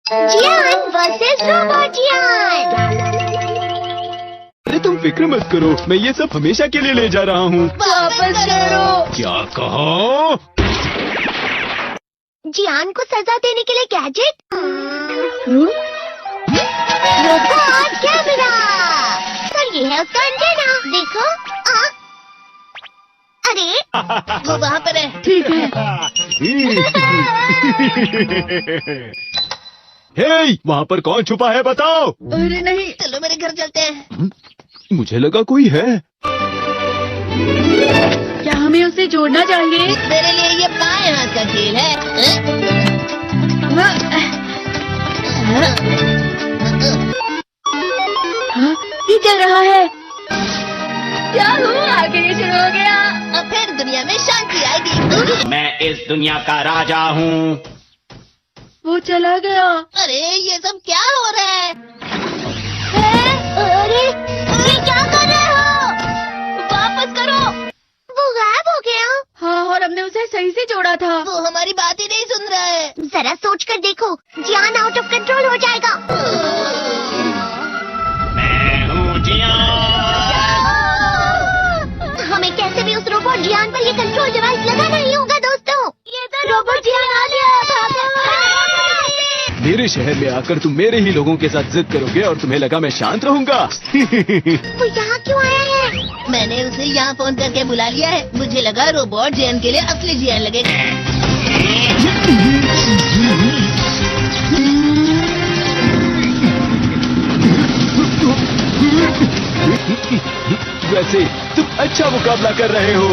जियान versus robot जियान। अरे तुम फिक्र मत करो, मैं ये सब हमेशा के लिए ले जा रहा हूँ। वापस करो। क्या कहा? जियान को सजा देने के लिए गैजेट। Robot camera. और ये है उसका एंटेना, देखो। अरे वो वहाँ पर है। ठीक है। हे, वहाँ पर कौन छुपा है बताओ? अरे नहीं, चलो मेरे घर चलते हैं। मुझे लगा कोई है। क्या हमें उसे जोड़ना चाहिए? मेरे लिए ये बाएं हाथ का खेल है। हाँ, ये चल रहा है। क्या हुआ? आखिर ये शुरू हो गया। अब फिर दुनिया में शांति आएगी। मैं इस दुनिया का राजा हूँ। वो चला गया। अरे ये सब क्या हो रहा है? अरे ये क्या कर रहे हो? वापस करो। वो गायब हो गया। हाँ, और हमने उसे सही से जोड़ा था। वो हमारी बात ही नहीं सुन रहा है। जरा सोच कर देखो, जियान आउट ऑफ कंट्रोल हो जाएगा। मैं हूँ जियान। हमें कैसे भी उस रोबोट जियान पर ये कंट्रोल डिवाइस लगाना ही होगा दोस्तों। ये तो रोबोट जियान आ गया। मेरे शहर में आकर तुम मेरे ही लोगों के साथ जिद करोगे और तुम्हें लगा मैं शांत रहूंगा। वो यहाँ क्यों आया है? मैंने उसे यहाँ फोन करके बुला लिया है। मुझे लगा रोबोट जियान के लिए असली जियान लगेगा। वैसे तुम अच्छा मुकाबला कर रहे हो।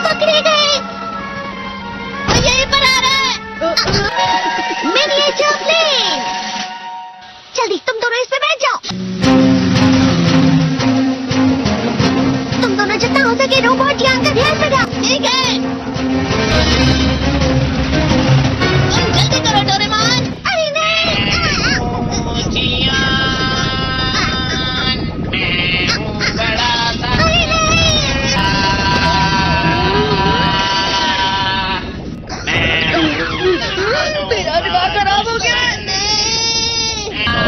पकड़े गए। वो यहीं पर आ रहा है। Miniature plane. जल्दी तुम दोनों इस पे बैठ जाओ। तुम दोनों जितना हो सके रोबोट जियान का ध्यान रखो। ठीक है। तुम जल्दी करो डोरेमोन। अरे नहीं। जियान, मैं हूँ बड़ा सा। अरे नहीं। मेरा दिमाग खराब हो गया।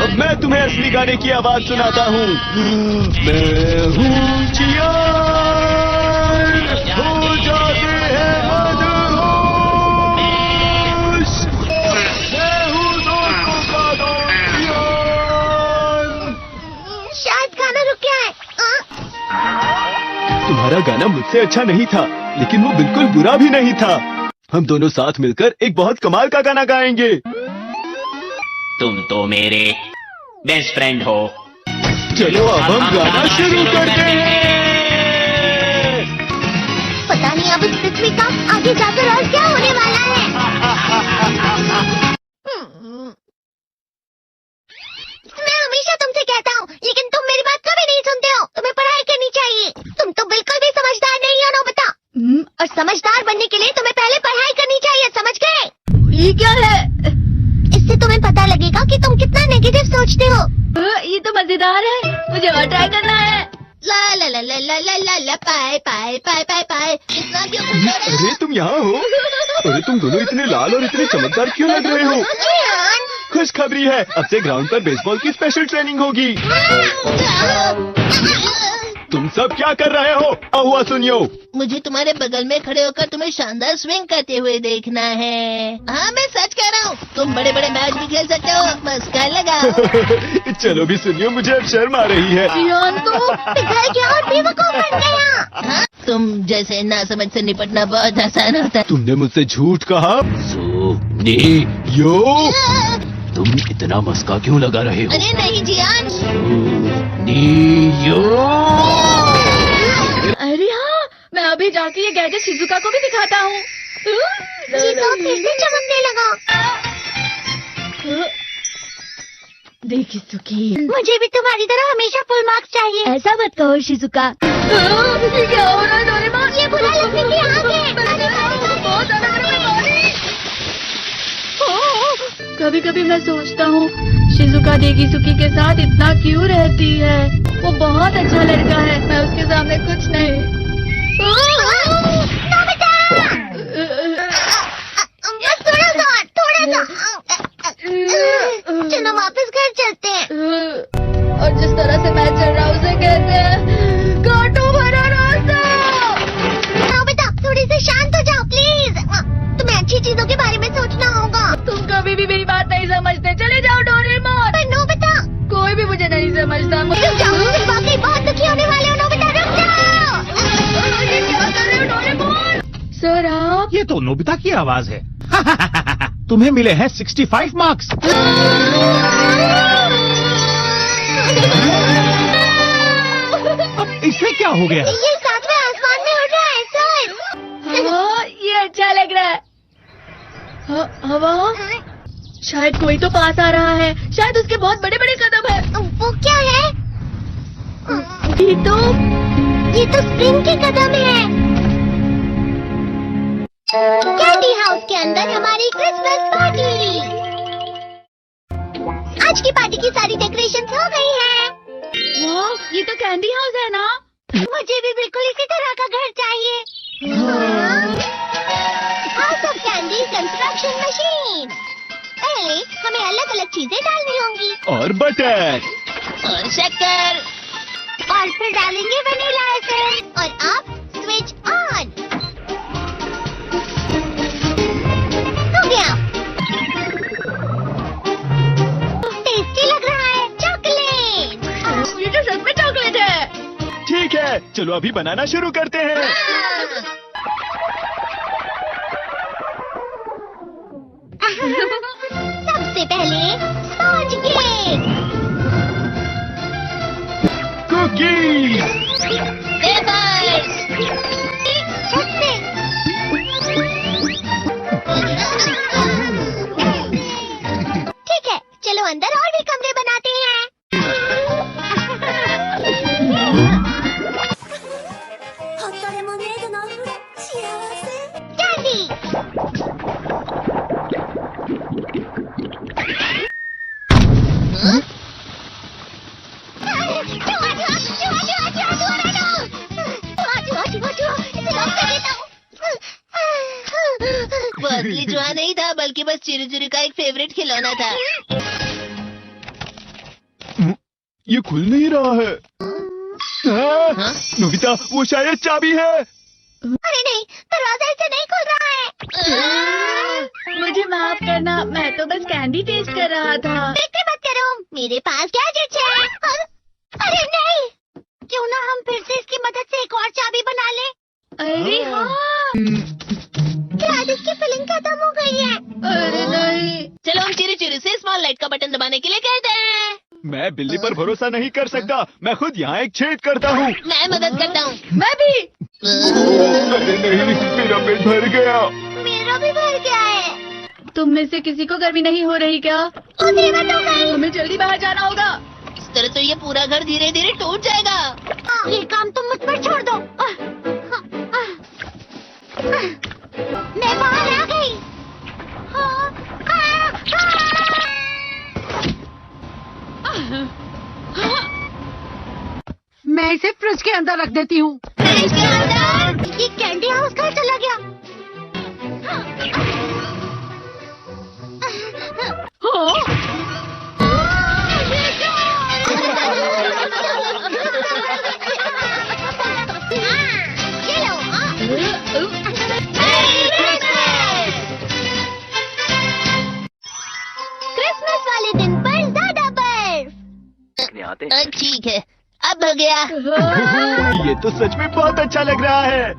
अब मैं तुम्हें असली गाने की आवाज सुनाता हूँ। मैं हूँ जियान, हो जाते हैं मदहोश। मैं हूँ दोस्तों का दोस्त जियान। शायद गाना रुक गया है। तुम्हारा गाना मुझसे अच्छा नहीं था, लेकिन वो बिल्कुल बुरा भी नहीं था। हम दोनों साथ मिलकर एक बहुत कमाल का गाना गाएंगे। तुम तो मेरे बेस्ट फ्रेंड हो। चलो अब हम गाना शुरू करते हैं। पता नहीं अब इस पृथ्वी का आगे जाकर और क्या होने वाला है। मैं हमेशा तुमसे कहता हूँ, लेकिन तुम मेरी बात कभी नहीं सुनते हो। तुम्हें पढ़ाई करनी चाहिए। तुम तो बिल्कुल भी समझदार नहीं हो नोबिता। और समझदार बनने के लिए तुम्हें पहले पढ़ाई करनी चाहिए, समझ गए? ये क्या है? इससे तुम्हें पता लगेगा कि तुम कितना नेगेटिव सोचते हो। ये तो मजेदार है। मुझे और ट्राई करना है। ला ला ला ला ला ला ला ला पाए पाए पाए पाए पाए। इतना क्यों खुश हो रहे हो? अरे तुम यहाँ हो? अरे तुम दोनों इतने लाल और इतने चमकदार क्यों लग रहे हो? जियान। खुशखबरी है, अब से ग्राउंड पर बेसबॉल की स्पेशल ट्रेनिंग होगी। तुम सब क्या कर रहे हो? आओ हुआ सुनियो। मुझे तुम्हारे बगल में खड़े होकर तुम्हें शानदार स्विंग करते हुए देखना है। हाँ मैं सच कह रहा हूँ। तुम बड़े बड़े मैच भी खेल सकते हो, बस कर लगाओ। चलो भी सुनियो, मुझे अब शर्म आ रही है। जियान तो पिघल गया और बेवकूफ बन गया। हाँ? तुम जैसे नासमझ से निपटना बहुत आसान होता है। तुमने मुझसे झूठ कहा। यो, तुम इतना मस्का क्यों लगा रहे हो? अरे नहीं जियान। अरे हाँ, मैं अभी जाके ये गैजेट शिजुका को भी दिखाता हूँ। चीज़ों फिर से चमकने लगा। देख सुखी, मुझे भी तुम्हारी तरह हमेशा फुल मार्क्स चाहिए। ऐसा मत कहो शिजुका। क्या हो रहा है डोरेमोन? ये बुरा लगने की आग है। बहुत ज्यादा कभी कभी मैं सोचता हूँ शिजुका देगी के साथ इतना क्यों रहती है। वो बहुत अच्छा लड़का है, मैं उसके सामने कुछ नहीं। बस थोड़ा सा चलो वापस घर चलते हैं। और जिस तरह से मैं चल रहा हूँ उसे कहते हैं कांटों भरा रास्ता। नोबिता थोड़ी सी शांत हो जाओ प्लीज। तुम्हें अच्छी चीजों के बारे में सोचना होगा। तुम कभी भी मेरी बात नहीं समझते। चले जाओ डोरेमोन। पर नोबिता कोई भी मुझे नहीं समझता। रुक जाओ, तुम वाकई बहुत दुखी होने वाले हो। नोबिता रुक जाओ। ये क्या कर रहे हो डोरेमोन? सर आप ये तो नोबिता की आवाज है। तुम्हें मिले हैं 65 मार्क्स। अब इससे क्या हो गया? ये सातवें आसमान में उड़ रहा है सर। हाँ, ये अच्छा लग रहा है। हवा शायद कोई तो पास आ रहा है। शायद उसके बहुत बड़े बड़े कदम है। वो क्या है? ये तो स्प्रिंग के कदम है। कैंडी हाउस के अंदर हमारी क्रिसमस पार्टी। आज की पार्टी की सारी डेकोरेशंस हो गई हैं। वाह, ये तो कैंडी हाउस है ना? मुझे भी बिल्कुल इसी तरह का घर चाहिए। House of candy construction machine. पहले हमें अलग अलग चीजें डालनी होंगी और बटर और शक्कर, और फिर डालेंगे वनीला एसेंस। और अब स्विच ऑन हो गया। टेस्टी लग रहा है। चॉकलेट। ये तो सच में चॉकलेट है। ठीक है, चलो अभी बनाना शुरू करते हैं। सबसे पहले स्पॉन्ज केक, कुकीज, वेफर्स, छत से। ठीक है, चलो अंदर और भी कमरे बनाते हैं। कैंडी। असली जुआ नहीं था, बल्कि बस चिरू चिरू का एक फेवरेट खिलौना था। ये खुल नहीं रहा है। हाँ? नोबिता, वो शायद चाबी है। अरे नहीं, दरवाजा ऐसे नहीं खुल रहा है। मुझे माफ करना, मैं तो बस कैंडी टेस्ट कर रहा था। फिक्र मत करो, मेरे पास गैजेट्स है। अरे नहीं, क्यों ना हम फिर से इसकी मदद से एक और चाबी बना लें। अरे हाँ। शायद इसकी फिलिंग खत्म हो गई है। अरे नहीं। चलो हम चिरू चिरू से स्मॉल लाइट का बटन दबाने के लिए कहते हैं। मैं बिल्ली पर भरोसा नहीं कर सकता। मैं खुद यहाँ एक छेद करता हूँ। मैं मदद करता हूँ। मैं भी। अरे नहीं, मेरा पेट भर गया। मेरा भी भर गया है। तुम में से किसी को गर्मी नहीं हो रही क्या? उतरी मत हो गई। हमें जल्दी बाहर जाना होगा। इस तरह तो ये पूरा घर धीरे धीरे टूट जाएगा। ये काम तुम मुझ पर छोड़ दो। मैं बाहर आ गई। मैं इसे फ्रिज के अंदर रख देती हूँ। फ्रिज के अंदर? ये कैंडी हाउस कहाँ चला गया? ये लो। क्रिसमस वाले दिन पर ज्यादा बर्फ। ठीक है, अब हो गया। ये तो सच में बहुत अच्छा लग रहा है।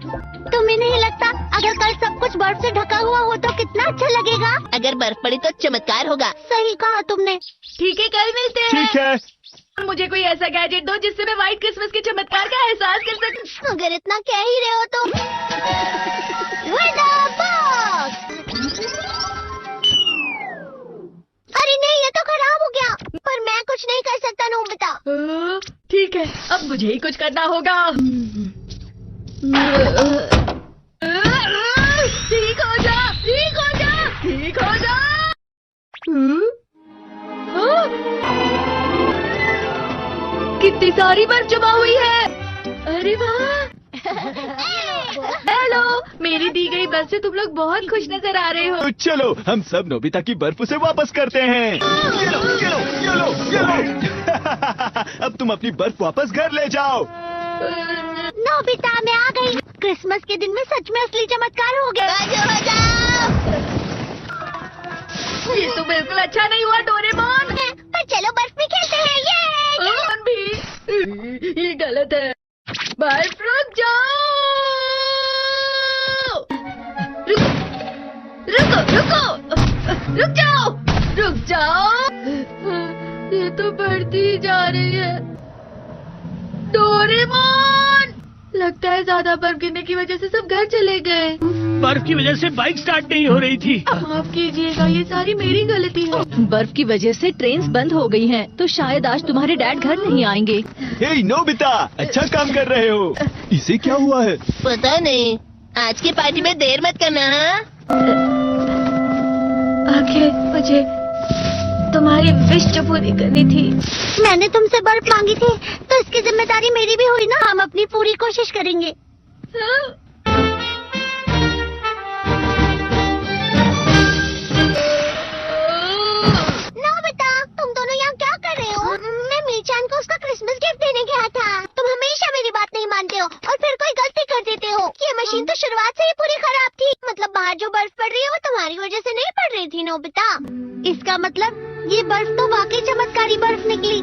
तुम्हें नहीं लगता अगर कल सब कुछ बर्फ से ढका हुआ हो तो कितना अच्छा लगेगा? अगर बर्फ पड़ी तो चमत्कार होगा। सही कहा तुमने। ठीक है, कल मिलते हैं। ठीक है। मुझे कोई ऐसा गैजेट दो जिससे मैं व्हाइट क्रिसमस के चमत्कार का एहसास कर सकूं। अगर इतना कह ही रहे हो तो Weather box! अरे नहीं, ये तो खराब हो गया। पर मैं कुछ नहीं कर सकता नोबिता। ठीक है, अब मुझे ही कुछ करना होगा। ठीक हो जा, ठीक हो जा, ठीक हो जा। ये सारी बर्फ जमा हुई है। अरे वाह, हेलो, मेरी दी गई बर्फ से तुम लोग बहुत खुश नजर आ रहे हो। तो चलो हम सब नोबिता की बर्फ उसे वापस करते हैं। ये लो, ये लो, ये लो, ये लो। अब तुम अपनी बर्फ वापस घर ले जाओ। नोबिता मैं आ गई। क्रिसमस के दिन में सच में असली चमत्कार हो गया। ये तो बिल्कुल अच्छा नहीं हुआ डोरेमोन। पर चलो बर्फ में खेलते हैं। ये डोरेमोन भी, ये गलत है। बर्फ रुक जाओ, रुको रुको रुक जाओ, रुक जाओ। ये तो बढ़ती ही जा रही है। डोरेमोन, लगता है ज्यादा बर्फ गिरने की वजह से सब घर चले गए। बर्फ की वजह से बाइक स्टार्ट नहीं हो रही थी। माफ कीजिएगा, ये सारी मेरी गलती है। बर्फ की वजह से ट्रेन बंद हो गई हैं, तो शायद आज तुम्हारे डैड घर नहीं आएंगे। हे नोबिता, अच्छा काम कर रहे हो। इसे क्या हुआ है? पता नहीं, आज की पार्टी में देर मत करना। हाँ? आखिर मुझे तुम्हारी विश जो पूरी करनी थी। मैंने तुमसे बर्फ मांगी थी, तो इसकी जिम्मेदारी मेरी भी हुई ना। हम अपनी पूरी कोशिश करेंगे। नोबिता, तुम दोनों यहाँ क्या कर रहे हो? मैं मीचान को उसका क्रिसमस गिफ्ट देने गया था। तुम हमेशा मेरी बात नहीं मानते हो और फिर कोई गलती कर देते हो। ये मशीन तो शुरुआत से ही पूरी खराब थी। मतलब बाहर जो बर्फ पड़ रही है वो तुम्हारी वजह से नहीं पड़ रही थी नोबिता। इसका मतलब ये बर्फ तो वाकई चमत्कारी बर्फ निकली।